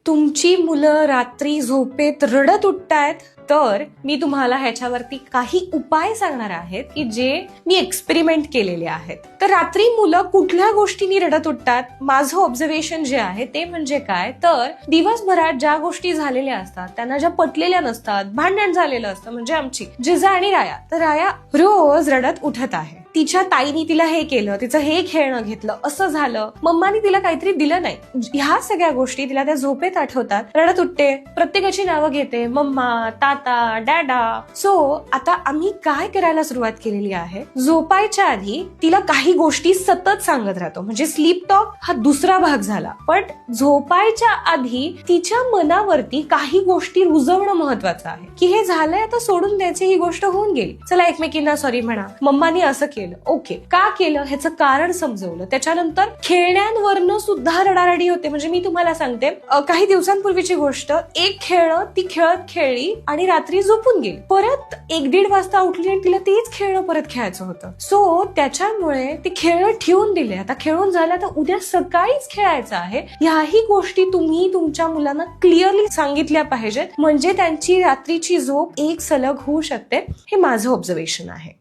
तुमची मुलं रात्री झोपेत रडत उठतायत, तर मी तुम्हाला ह्याच्यावरती काही उपाय सांगणार आहेत की जे मी एक्सपेरिमेंट केलेले आहेत. तर रात्री मुलं कुठल्या गोष्टींनी रडत उठतात, माझं ऑब्झर्वेशन जे आहे ते म्हणजे काय, तर दिवसभरात ज्या गोष्टी झालेल्या असतात त्यांना ज्या पटलेल्या नसतात, भांडण झालेलं असतं, म्हणजे आमची जिजा आणि राया, तर राया रोज रडत उठत आहे. तिच्या ताईनी तिला हे केलं, तिचं हे खेळणं घेतलं, असं झालं, मम्मानी तिला काहीतरी दिलं नाही, ह्या सगळ्या गोष्टी तिला त्या झोपेत आठवतात, रडत उठते, प्रत्येकाची नावं घेते, मम्मा, ताता, डॅडा. सो आता आम्ही काय करायला सुरुवात केलेली आहे, झोपायच्या आधी तिला काही गोष्टी सतत सांगत राहतो, म्हणजे स्लीप टॉक हा दुसरा भाग झाला, पण झोपायच्या आधी तिच्या मनावरती काही गोष्टी रुजवणं महत्वाचं आहे, की हे झालंय आता सोडून द्यायची, ही गोष्ट होऊन गेली, चला एकमेकींना सॉरी म्हणा, मम्मानी असं केलं, ओके, का केलं ह्याचं कारण समजवलं, त्याच्यानंतर खेळण्यांवरनं सुद्धा रडारडी होते. म्हणजे मी तुम्हाला सांगते, काही दिवसांपूर्वीची गोष्ट, एक खेळणं ती खेळत खेळली आणि रात्री झोपून गेली, परत 1-1.5 वाजता उठली आणि तिला तेच खेळणं परत खेळायचं होतं. सो त्याच्यामुळे ती खेळणं ठेवून दिले, आता खेळून झालं तर उद्या सकाळीच खेळायचं आहे. ह्याही गोष्टी तुम्ही तुमच्या मुलांना क्लिअरली सांगितल्या पाहिजेत, म्हणजे त्यांची रात्रीची झोप एक सलग होऊ शकते. हे माझं ऑब्झर्वेशन आहे.